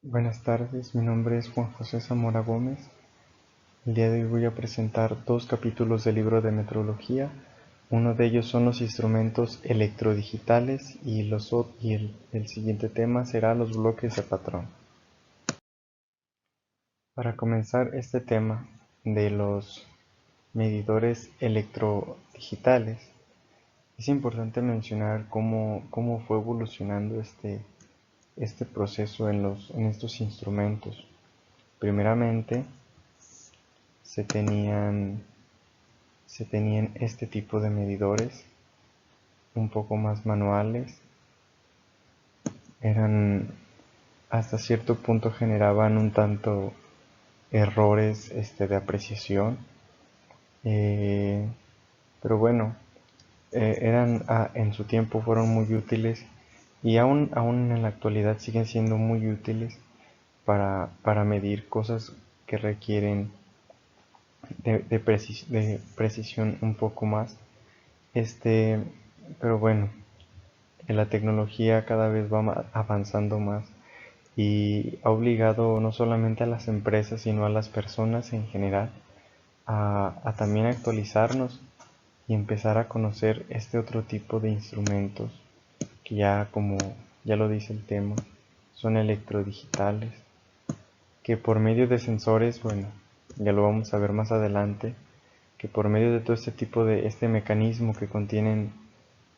Buenas tardes, mi nombre es Juan José Zamora Gómez. El día de hoy voy a presentar dos capítulos del libro de metrología. Uno de ellos son los instrumentos electrodigitales y el siguiente tema será los bloques de patrón. Para comenzar este tema de los medidores electrodigitales, es importante mencionar cómo fue evolucionando este proceso en estos instrumentos. Primeramente, se tenían, se tenían este tipo de medidores un poco más manuales. Eran hasta cierto punto generaban un tanto errores de apreciación. Eh, pero bueno, en su tiempo fueron muy útiles y aún en la actualidad siguen siendo muy útiles para medir cosas que requieren de precisión un poco más. Este, pero bueno, la tecnología cada vez va avanzando más y ha obligado no solamente a las empresas, sino a las personas en general a también actualizarnos y empezar a conocer este otro tipo de instrumentos que ya, como ya lo dice el tema, son electrodigitales, que por medio de sensores, bueno, ya lo vamos a ver más adelante, que por medio de todo este tipo de este mecanismo que contienen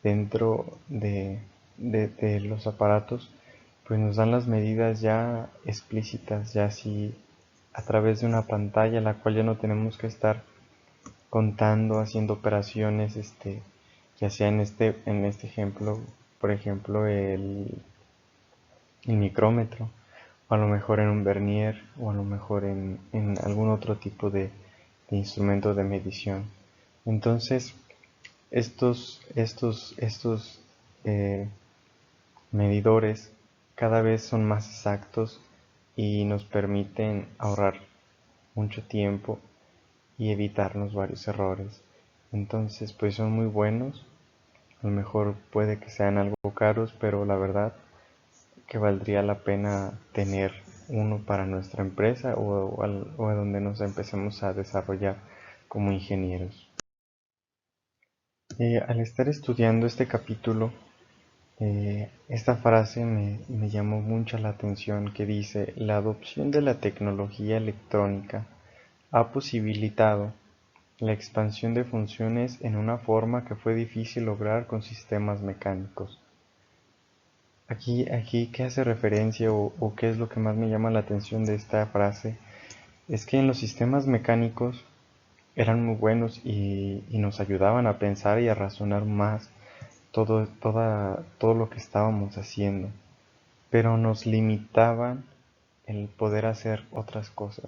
dentro de los aparatos, pues nos dan las medidas ya explícitas, ya así a través de una pantalla, la cual ya no tenemos que estar contando, haciendo operaciones, ya sea en este ejemplo, por ejemplo, el micrómetro, o a lo mejor en un vernier, o a lo mejor en algún otro tipo de instrumento de medición. Entonces, estos medidores cada vez son más exactos y nos permiten ahorrar mucho tiempo y evitarnos varios errores. Entonces, pues son muy buenos. A lo mejor puede que sean algo caros, pero la verdad que valdría la pena tener uno para nuestra empresa o a donde nos empecemos a desarrollar como ingenieros. Al estar estudiando este capítulo, esta frase me llamó mucho la atención, que dice: la adopción de la tecnología electrónica ha posibilitado la expansión de funciones en una forma que fue difícil lograr con sistemas mecánicos. Aquí ¿qué hace referencia o qué es lo que más me llama la atención de esta frase? Es que en los sistemas mecánicos eran muy buenos y nos ayudaban a pensar y a razonar más todo lo que estábamos haciendo, pero nos limitaban el poder hacer otras cosas,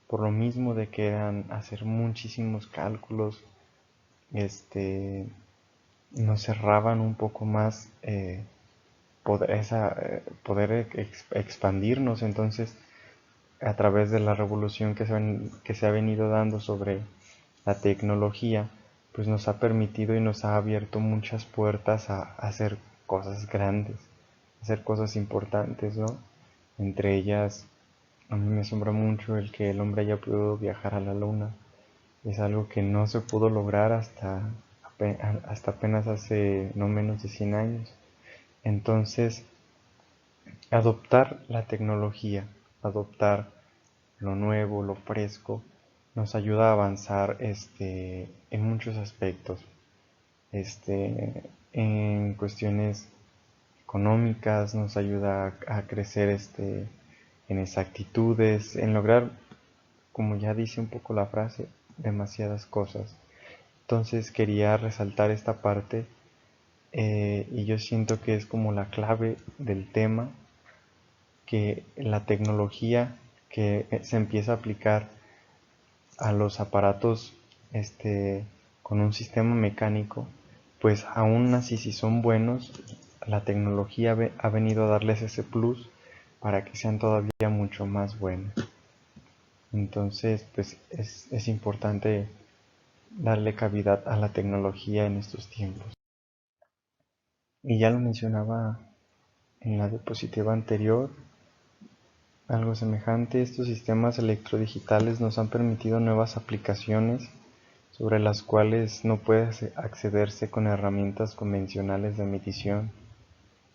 por lo mismo de que eran hacer muchísimos cálculos. Nos cerraban un poco más, poder expandirnos. Entonces, a través de la revolución que se ha venido dando sobre la tecnología, pues nos ha permitido y nos ha abierto muchas puertas a hacer cosas grandes, hacer cosas importantes, ¿no? Entre ellas, a mí me asombra mucho el que el hombre haya podido viajar a la luna. Es algo que no se pudo lograr hasta apenas hace no menos de 100 años. Entonces, adoptar la tecnología, adoptar lo nuevo, lo fresco, nos ayuda a avanzar en muchos aspectos, en cuestiones económicas, nos ayuda a crecer en exactitudes, en lograr, como ya dice un poco la frase, demasiadas cosas. Entonces quería resaltar esta parte, y yo siento que es como la clave del tema, que la tecnología que se empieza a aplicar a los aparatos, con un sistema mecánico, pues aún así, si son buenos, la tecnología ha venido a darles ese plus para que sean todavía mucho más buenos. Entonces, pues es importante darle cavidad a la tecnología en estos tiempos. Y ya lo mencionaba en la diapositiva anterior, algo semejante. Estos sistemas electrodigitales nos han permitido nuevas aplicaciones sobre las cuales no puede accederse con herramientas convencionales de medición,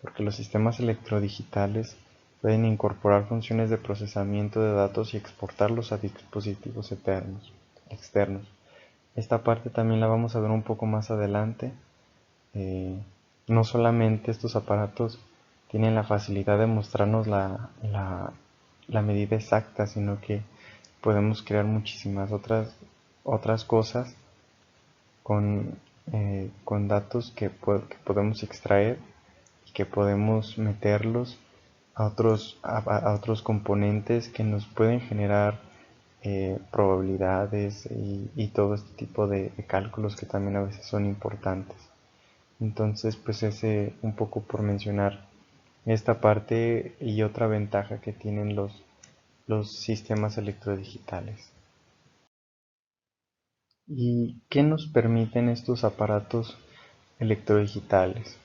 porque los sistemas electrodigitales pueden incorporar funciones de procesamiento de datos y exportarlos a dispositivos externos. Esta parte también la vamos a ver un poco más adelante. No solamente estos aparatos tienen la facilidad de mostrarnos la medida exacta, sino que podemos crear muchísimas otras cosas con datos que podemos extraer y que podemos meterlos a otros componentes que nos pueden generar probabilidades y todo este tipo de cálculos que también a veces son importantes. Entonces, pues ese un poco por mencionar esta parte y otra ventaja que tienen los sistemas electrodigitales. ¿Y qué nos permiten estos aparatos electrodigitales?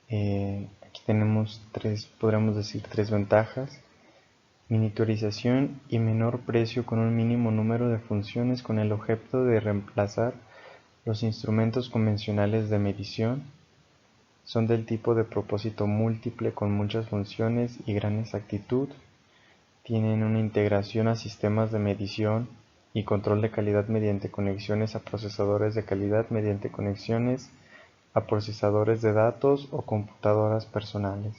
Aquí tenemos podríamos decir tres ventajas: miniaturización y menor precio con un mínimo número de funciones con el objeto de reemplazar los instrumentos convencionales de medición. Son del tipo de propósito múltiple con muchas funciones y gran exactitud. Tienen una integración a sistemas de medición y control de calidad mediante conexiones a procesadores de calidad mediante conexiones a procesadores de datos o computadoras personales.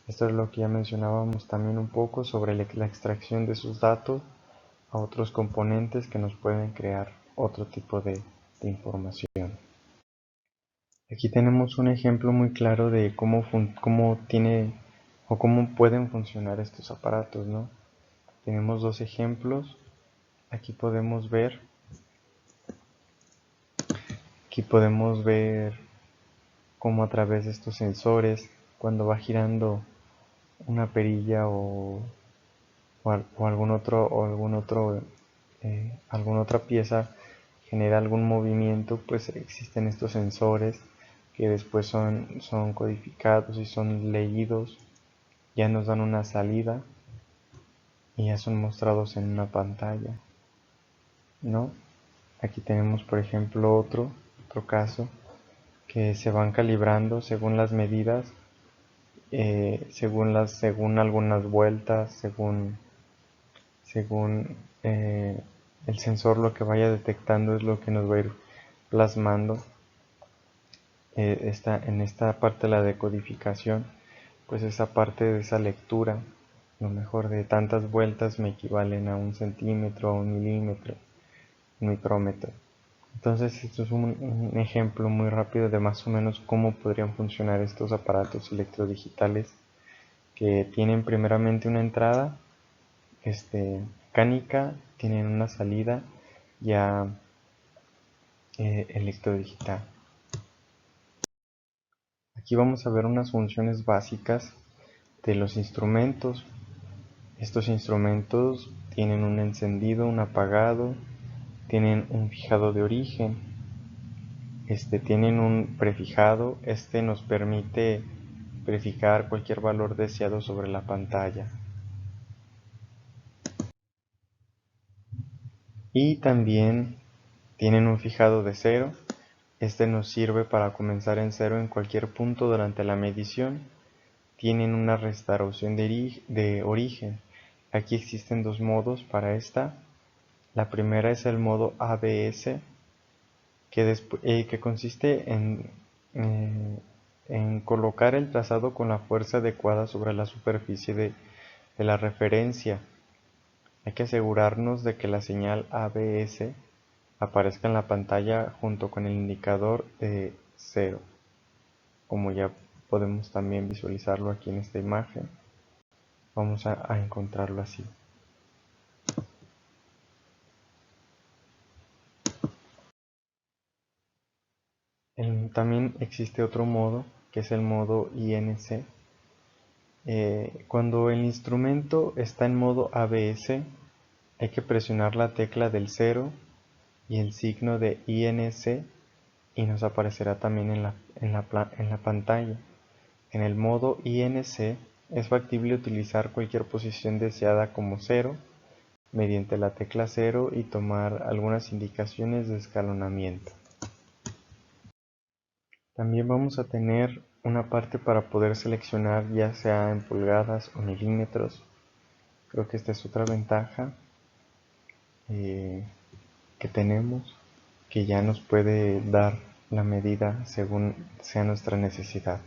Esto es lo que ya mencionábamos también un poco sobre la extracción de sus datos a otros componentes que nos pueden crear otro tipo de información. Aquí tenemos un ejemplo muy claro de cómo tiene o cómo pueden funcionar estos aparatos, ¿no? Tenemos dos ejemplos. Aquí podemos ver, cómo a través de estos sensores, cuando va girando una perilla o alguna otra pieza genera algún movimiento, pues existen estos sensores que después son codificados y son leídos, ya nos dan una salida y ya son mostrados en una pantalla, ¿no? Aquí tenemos, por ejemplo, otro caso que se van calibrando según las medidas, según algunas vueltas, según el sensor lo que vaya detectando es lo que nos va a ir plasmando. En esta parte de la decodificación, pues esa parte de esa lectura, lo mejor de tantas vueltas me equivalen a 1 centímetro, a 1 milímetro, un micrómetro. Entonces esto es un ejemplo muy rápido de más o menos cómo podrían funcionar estos aparatos electrodigitales, que tienen primeramente una entrada mecánica, tienen una salida ya electrodigital. Aquí vamos a ver unas funciones básicas de los instrumentos. Estos instrumentos tienen un encendido, un apagado, tienen un fijado de origen, tienen un prefijado. Nos permite prefijar cualquier valor deseado sobre la pantalla. Y también tienen un fijado de 0. Nos sirve para comenzar en 0 en cualquier punto durante la medición. Tienen una restauración de origen. Aquí existen dos modos para esta. La primera es el modo ABS, que consiste en colocar el trazado con la fuerza adecuada sobre la superficie de la referencia. Hay que asegurarnos de que la señal ABS aparezca en la pantalla junto con el indicador de 0, como ya podemos también visualizarlo aquí en esta imagen. Vamos a encontrarlo así. También existe otro modo, que es el modo INC. Cuando el instrumento está en modo ABS, hay que presionar la tecla del 0 y el signo de INC y nos aparecerá también en la pantalla. En el modo INC Es factible utilizar cualquier posición deseada como 0 mediante la tecla 0 y tomar algunas indicaciones de escalonamiento. También vamos a tener una parte para poder seleccionar ya sea en pulgadas o milímetros. Creo que esta es otra ventaja que tenemos, que ya nos puede dar la medida según sea nuestra necesidad.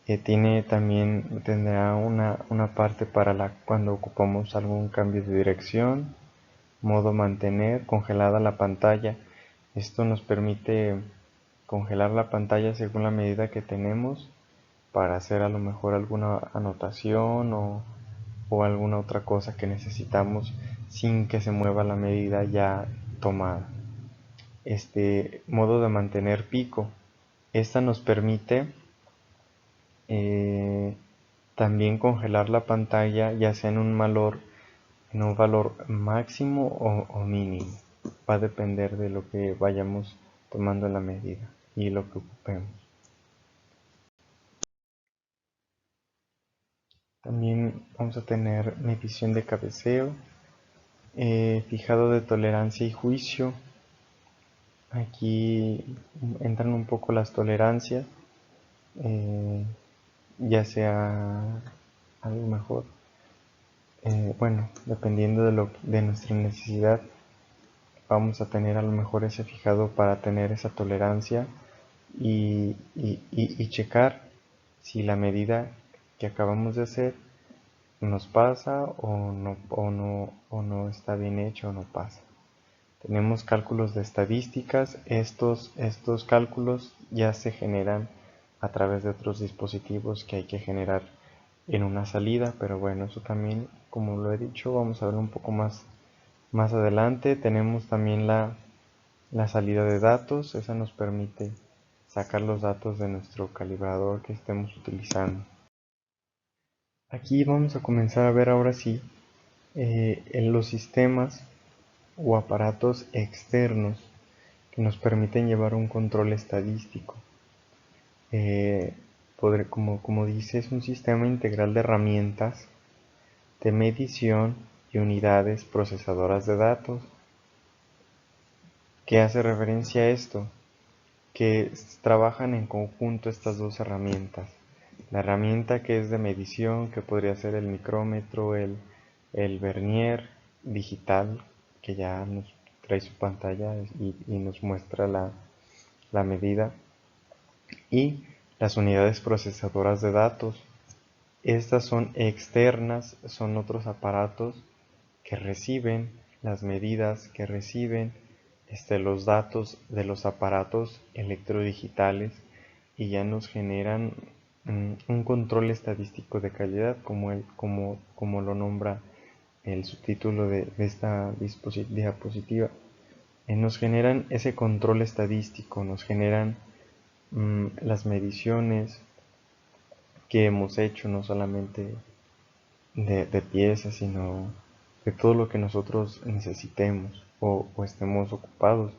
Tendrá una parte para cuando ocupamos algún cambio de dirección, modo mantener, congelada la pantalla. Esto nos permite congelar la pantalla según la medida que tenemos para hacer a lo mejor alguna anotación o alguna otra cosa que necesitamos sin que se mueva la medida ya tomada. Modo de mantener pico. Esta nos permite también congelar la pantalla ya sea en un valor máximo o mínimo. Va a depender de lo que vayamos tomando en la medida y lo que ocupemos. También vamos a tener medición de cabeceo, fijado de tolerancia y juicio. Aquí entran un poco las tolerancias, ya sea a lo mejor, bueno, dependiendo de nuestra necesidad, vamos a tener a lo mejor ese fijado para tener esa tolerancia y checar si la medida que acabamos de hacer nos pasa o no está bien hecho o no pasa. Tenemos cálculos de estadísticas. Estos cálculos ya se generan a través de otros dispositivos que hay que generar en una salida, pero bueno, eso también, como lo he dicho, vamos a ver un poco más adelante. Tenemos también la salida de datos. Esa nos permite sacar los datos de nuestro calibrador que estemos utilizando. Aquí vamos a comenzar a ver ahora sí en los sistemas o aparatos externos que nos permiten llevar un control estadístico. Como dice, es un sistema integral de herramientas de medición y unidades procesadoras de datos. ¿Qué hace referencia a esto? Que trabajan en conjunto estas dos herramientas. La herramienta que es de medición, que podría ser el micrómetro, el vernier digital, que ya nos trae su pantalla y nos muestra la medida, y las unidades procesadoras de datos. Estas son externas, son otros aparatos que reciben las medidas, que reciben los datos de los aparatos electrodigitales y ya nos generan un control estadístico de calidad, como lo nombra el subtítulo de esta diapositiva. Nos generan ese control estadístico, nos generan las mediciones que hemos hecho, no solamente de piezas, sino de todo lo que nosotros necesitemos o estemos ocupados.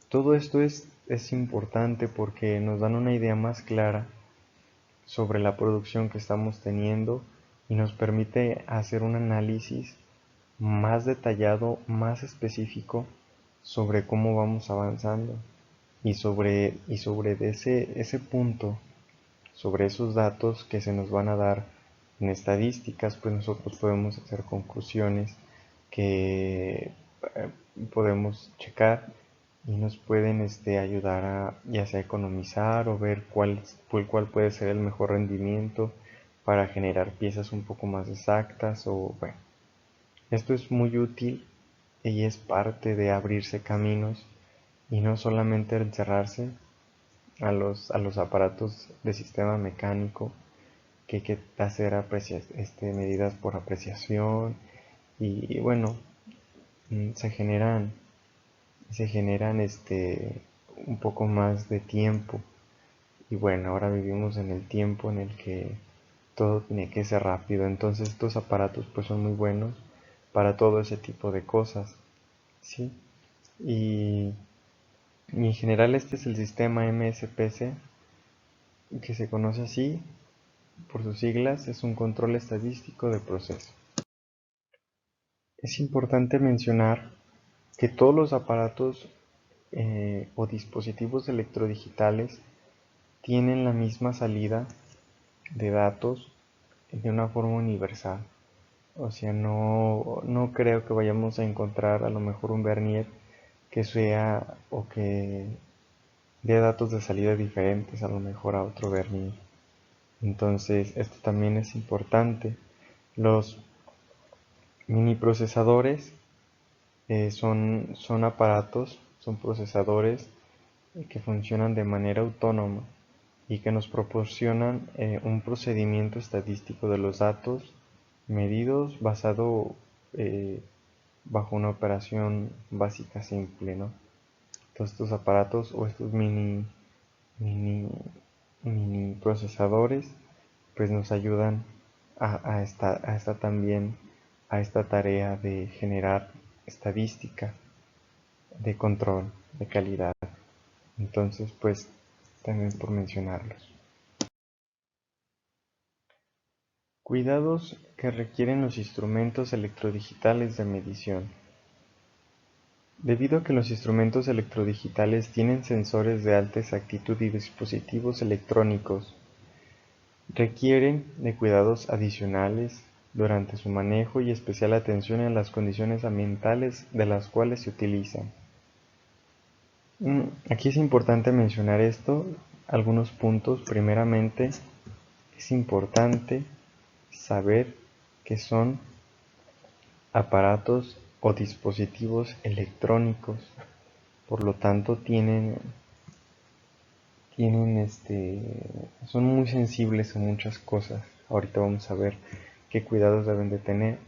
Todo esto es importante porque nos dan una idea más clara sobre la producción que estamos teniendo y nos permite hacer un análisis más detallado, más específico sobre cómo vamos avanzando y sobre ese punto, sobre esos datos que se nos van a dar en estadísticas, pues nosotros podemos hacer conclusiones que podemos checar y nos pueden ayudar a ya sea economizar o ver cuál puede ser el mejor rendimiento para generar piezas un poco más exactas o bueno, esto es muy útil y es parte de abrirse caminos y no solamente encerrarse a los aparatos de sistema mecánico que hay que hacer medidas por apreciación y bueno, se generan un poco más de tiempo y bueno, ahora vivimos en el tiempo en el que todo tiene que ser rápido, entonces estos aparatos pues son muy buenos para todo ese tipo de cosas, ¿sí? Y en general este es el sistema MSPC que se conoce así. por sus siglas, es un control estadístico de proceso. Es importante mencionar que todos los aparatos o dispositivos electrodigitales tienen la misma salida de datos de una forma universal. O sea, no creo que vayamos a encontrar a lo mejor un vernier que sea o que dé datos de salida diferentes a lo mejor a otro vernier. Entonces, esto también es importante. Los miniprocesadores son aparatos, son procesadores que funcionan de manera autónoma y que nos proporcionan un procedimiento estadístico de los datos medidos basado bajo una operación básica simple, ¿no? Todos estos aparatos o estos mini, mini procesadores pues nos ayudan a esta tarea de generar estadística de control de calidad. Entonces pues también por mencionarlos. Cuidados que requieren los instrumentos electrodigitales de medición. Debido a que los instrumentos electrodigitales tienen sensores de alta exactitud y dispositivos electrónicos, requieren de cuidados adicionales durante su manejo y especial atención en las condiciones ambientales de las cuales se utilizan. Aquí es importante mencionar algunos puntos. Primeramente, es importante saber que son aparatos o dispositivos electrónicos, por lo tanto son muy sensibles a muchas cosas. Ahorita vamos a ver qué cuidados deben de tener.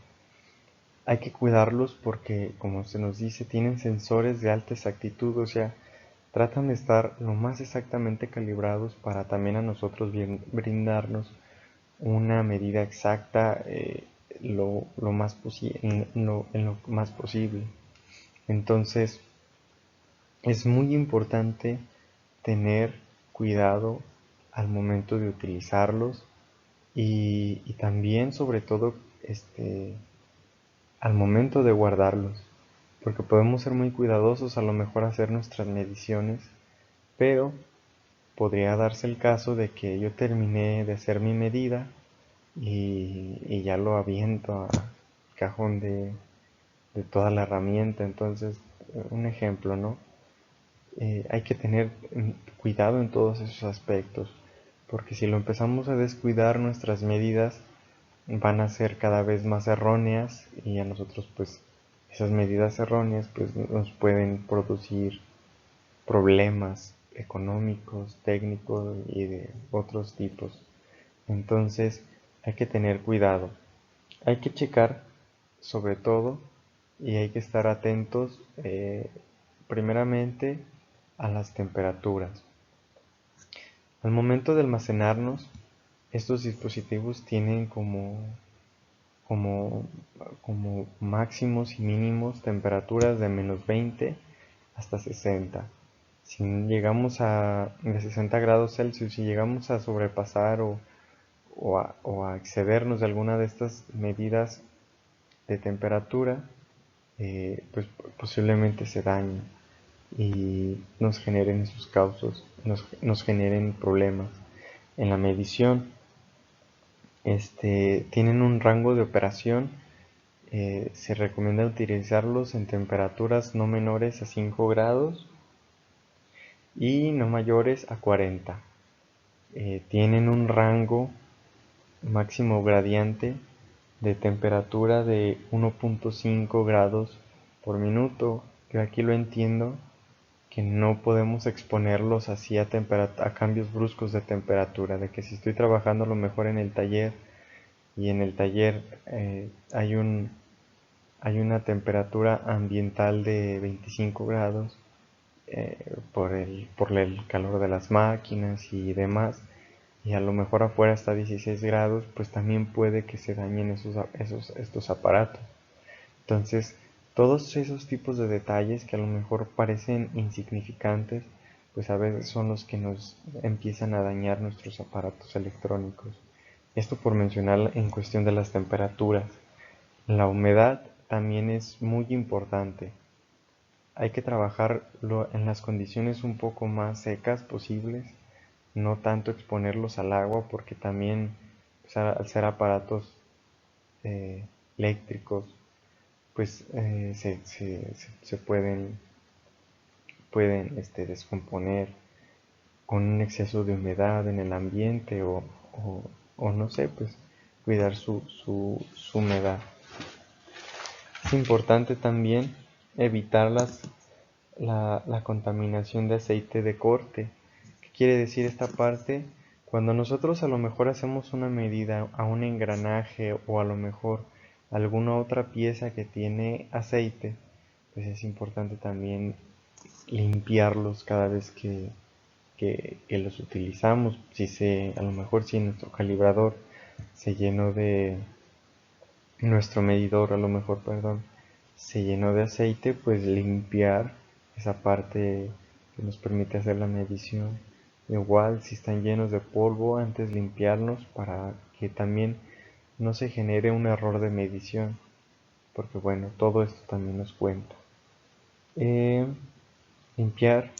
Hay que cuidarlos porque, como se nos dice, tienen sensores de alta exactitud, o sea, tratan de estar lo más exactamente calibrados para también a nosotros brindarnos una medida exacta en lo más posible. Entonces, es muy importante tener cuidado al momento de utilizarlos y también, sobre todo, al momento de guardarlos, porque podemos ser muy cuidadosos a lo mejor hacer nuestras mediciones, pero podría darse el caso de que yo terminé de hacer mi medida y ya lo aviento al cajón de toda la herramienta. Entonces, un ejemplo, ¿no? Hay que tener cuidado en todos esos aspectos, porque si lo empezamos a descuidar, nuestras medidas van a ser cada vez más erróneas y a nosotros pues esas medidas erróneas pues nos pueden producir problemas económicos, técnicos y de otros tipos. Entonces hay que tener cuidado, hay que checar sobre todo y hay que estar atentos primeramente a las temperaturas. Al momento de almacenarnos, estos dispositivos tienen como, como máximos y mínimos temperaturas de -20 hasta 60. Si llegamos de 60 grados Celsius, si llegamos a sobrepasar o a excedernos de alguna de estas medidas de temperatura, pues posiblemente se dañe y nos generen sus causas, nos generen problemas en la medición. Tienen un rango de operación. Se recomienda utilizarlos en temperaturas no menores a 5 grados y no mayores a 40. Tienen un rango máximo gradiente de temperatura de 1.5 grados por minuto. Yo aquí lo entiendo que no podemos exponerlos así a cambios bruscos de temperatura, de que si estoy trabajando a lo mejor en el taller y en el taller hay una temperatura ambiental de 25 grados por el calor de las máquinas y demás, y a lo mejor afuera está a 16 grados, pues también puede que se dañen estos aparatos. Entonces, todos esos tipos de detalles que a lo mejor parecen insignificantes, pues a veces son los que nos empiezan a dañar nuestros aparatos electrónicos. Esto por mencionar en cuestión de las temperaturas. La humedad también es muy importante. Hay que trabajarlo en las condiciones un poco más secas posibles, no tanto exponerlos al agua porque también pues, al ser aparatos eh, eléctricos pues se pueden descomponer con un exceso de humedad en el ambiente o no sé, pues cuidar su humedad. Es importante también evitar la contaminación de aceite de corte. ¿Qué quiere decir esta parte? Cuando nosotros a lo mejor hacemos una medida a un engranaje o a lo mejor alguna otra pieza que tiene aceite, pues es importante también limpiarlos cada vez que los utilizamos. A lo mejor si nuestro calibrador se llenó de, nuestro medidor a lo mejor, perdón, se llenó de aceite, pues limpiar esa parte que nos permite hacer la medición. Igual si están llenos de polvo, antes limpiarlos para que también no se genere un error de medición, porque bueno, todo esto también nos cuenta. Limpiar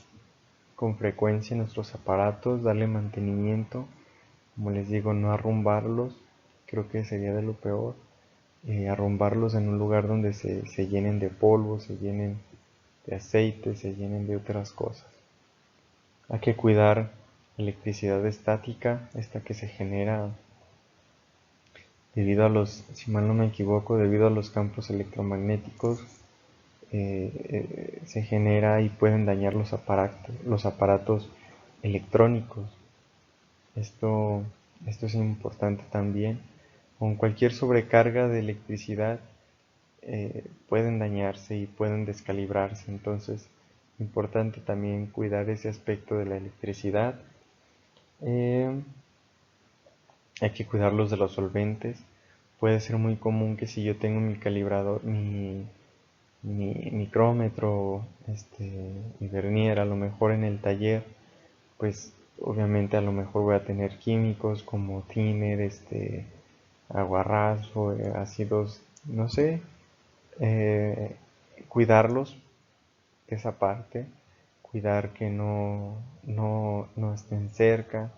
con frecuencia nuestros aparatos, darle mantenimiento, como les digo, no arrumbarlos, creo que sería de lo peor. Arrumbarlos en un lugar donde se llenen de polvo, se llenen de aceite, se llenen de otras cosas. Hay que cuidar electricidad estática, esta que se genera debido a si mal no me equivoco, debido a los campos electromagnéticos, se genera y pueden dañar los aparatos electrónicos. Esto, esto es importante también. Con cualquier sobrecarga de electricidad pueden dañarse y pueden descalibrarse. Entonces, importante también cuidar ese aspecto de la electricidad. Eh, Hay que cuidarlos de los solventes. Puede ser muy común que si yo tengo mi calibrador, mi micrómetro, mi vernier, a lo mejor en el taller, pues obviamente a lo mejor voy a tener químicos como thinner, aguarrás o ácidos, no sé, eh, cuidarlos de esa parte, cuidar que no estén cerca,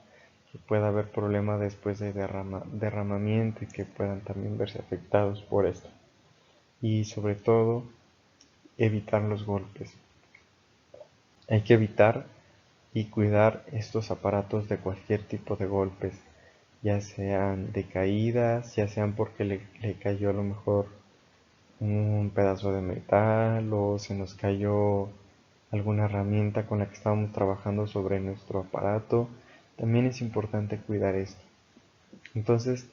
que pueda haber problema después de derramamiento y que puedan también verse afectados por esto. Y sobre todo, evitar los golpes. Hay que evitar y cuidar estos aparatos de cualquier tipo de golpes, ya sean de caídas, ya sean porque le cayó a lo mejor un pedazo de metal o se nos cayó alguna herramienta con la que estábamos trabajando sobre nuestro aparato. También es importante cuidar esto. Entonces,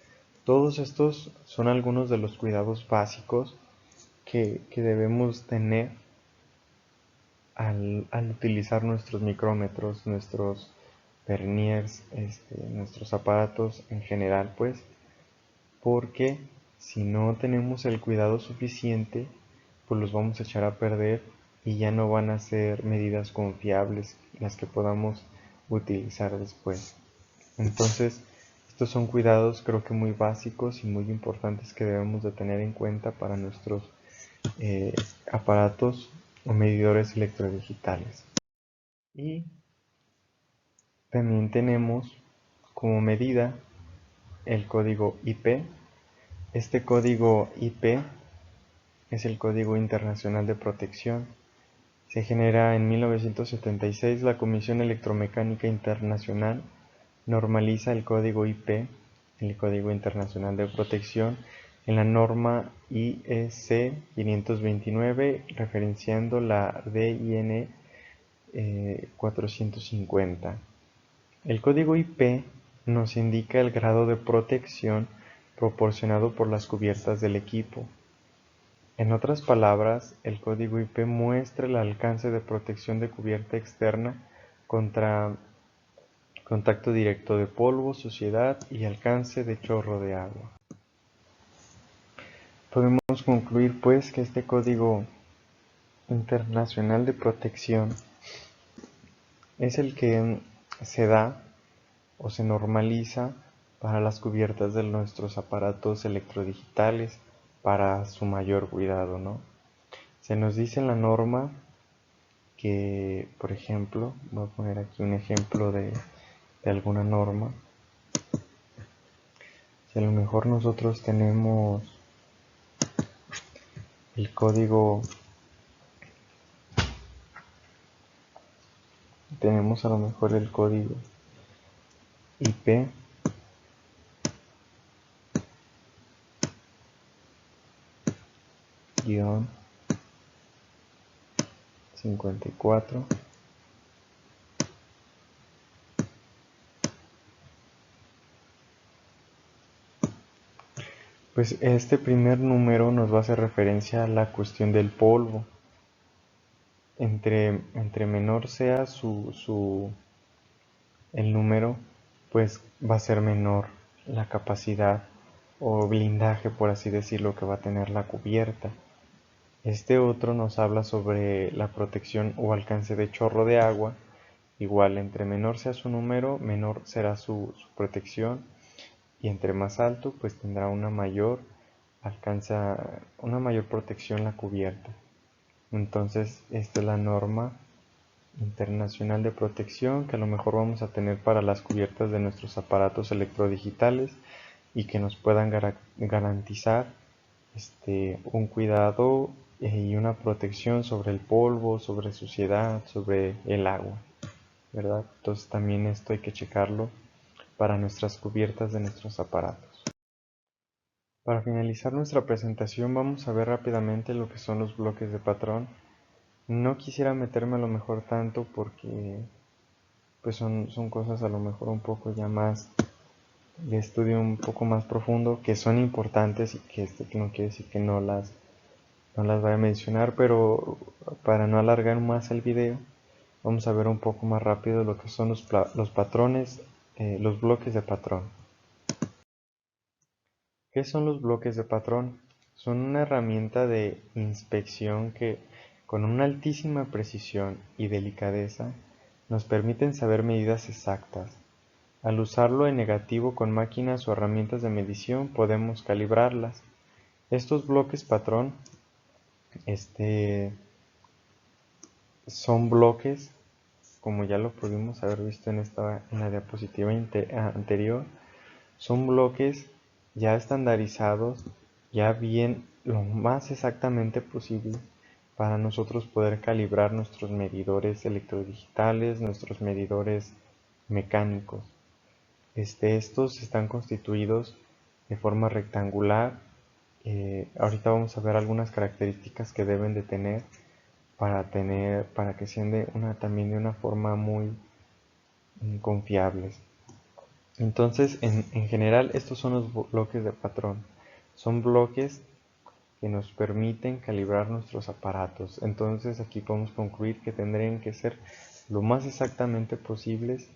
todos estos son algunos de los cuidados básicos que debemos tener al utilizar nuestros micrómetros, nuestros verniers, nuestros aparatos en general, pues, porque si no tenemos el cuidado suficiente, pues los vamos a echar a perder y ya no van a ser medidas confiables las que podamos utilizar después. Entonces, estos son cuidados creo que muy básicos y muy importantes que debemos de tener en cuenta para nuestros aparatos o medidores electrodigitales. Y también tenemos como medida el código IP. Este código IP es el Código Internacional de Protección. Se genera en 1976. La Comisión Electromecánica Internacional normaliza el código IP, el Código Internacional de Protección, en la norma IEC 529, referenciando la DIN 450. El código IP nos indica el grado de protección proporcionado por las cubiertas del equipo. En otras palabras, el código IP muestra el alcance de protección de cubierta externa contra contacto directo de polvo, suciedad y alcance de chorro de agua. Podemos concluir pues que este código internacional de protección es el que se da o se normaliza para las cubiertas de nuestros aparatos electrodigitales para su mayor cuidado, ¿no? Se nos dice en la norma que, por ejemplo, voy a poner aquí un ejemplo de alguna norma. Si a lo mejor nosotros tenemos el código, tenemos a lo mejor el código IP guión 54, pues este primer número nos va a hacer referencia a la cuestión del polvo. Entre menor sea el número, pues va a ser menor la capacidad o blindaje, por así decirlo, que va a tener la cubierta. Este otro nos habla sobre la protección o alcance de chorro de agua. Igual, entre menor sea su número, menor será su protección, y entre más alto, pues tendrá una mayor protección la cubierta. Entonces, esta es la norma internacional de protección que a lo mejor vamos a tener para las cubiertas de nuestros aparatos electrodigitales y que nos puedan garantizar un cuidado y una protección sobre el polvo, sobre suciedad, sobre el agua, ¿verdad? Entonces también esto hay que checarlo para nuestras cubiertas de nuestros aparatos. Para finalizar nuestra presentación vamos a ver rápidamente lo que son los bloques de patrón. No quisiera meterme a lo mejor tanto porque pues son cosas a lo mejor un poco ya más de estudio un poco más profundo, que son importantes y que no quiere decir que no las voy a mencionar, pero para no alargar más el video, vamos a ver un poco más rápido lo que son los patrones, los bloques de patrón. ¿Qué son los bloques de patrón? Son una herramienta de inspección que, con una altísima precisión y delicadeza, nos permiten saber medidas exactas. Al usarlo en negativo con máquinas o herramientas de medición, podemos calibrarlas. Estos bloques patrón son bloques, como ya lo pudimos haber visto en la diapositiva anterior, son bloques ya estandarizados, ya bien lo más exactamente posible para nosotros poder calibrar nuestros medidores electrodigitales, nuestros medidores mecánicos. Estos están constituidos de forma rectangular. Ahorita vamos a ver algunas características que deben de tener para que sean también de una forma muy confiables. Entonces, en general, estos son los bloques de patrón. Son bloques que nos permiten calibrar nuestros aparatos. Entonces, aquí podemos concluir que tendrían que ser lo más exactamente posibles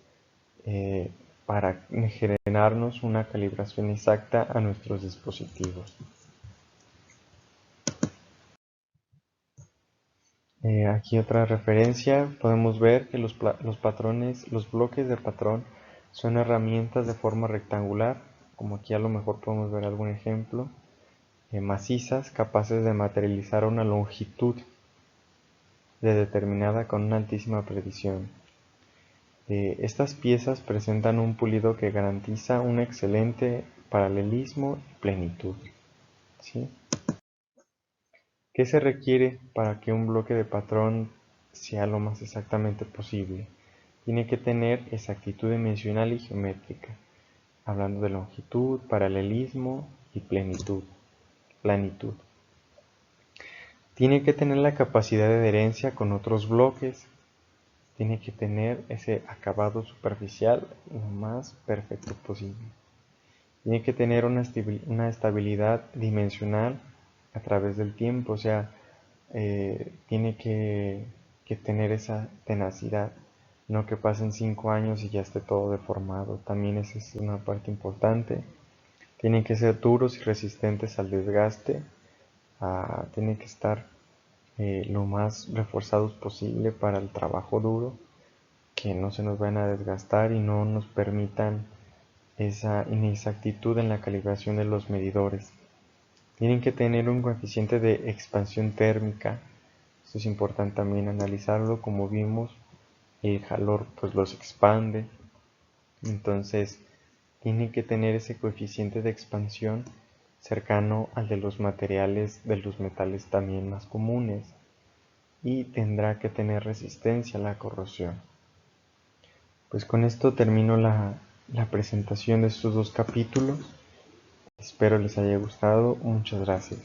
para generarnos una calibración exacta a nuestros dispositivos. Aquí otra referencia, podemos ver que los bloques de patrón son herramientas de forma rectangular, como aquí a lo mejor podemos ver algún ejemplo, macizas, capaces de materializar una longitud determinada con una altísima precisión. Estas piezas presentan un pulido que garantiza un excelente paralelismo y plenitud. ¿Sí? ¿Qué se requiere para que un bloque de patrón sea lo más exactamente posible? Tiene que tener exactitud dimensional y geométrica, hablando de longitud, paralelismo y planitud. Tiene que tener la capacidad de adherencia con otros bloques. Tiene que tener ese acabado superficial lo más perfecto posible. Tiene que tener una estabilidad dimensional a través del tiempo, o sea, tiene que tener esa tenacidad, no que pasen 5 años y ya esté todo deformado. También esa es una parte importante. Tienen que ser duros y resistentes al desgaste. Tienen que estar lo más reforzados posible para el trabajo duro, que no se nos van a desgastar y no nos permitan esa inexactitud en la calibración de los medidores. Tienen que tener un coeficiente de expansión térmica. Esto es importante también analizarlo. Como vimos, el calor pues los expande. Entonces tiene que tener ese coeficiente de expansión cercano al de los materiales de los metales también más comunes, y tendrá que tener resistencia a la corrosión. Pues con esto termino la presentación de estos dos capítulos. Espero les haya gustado. Muchas gracias.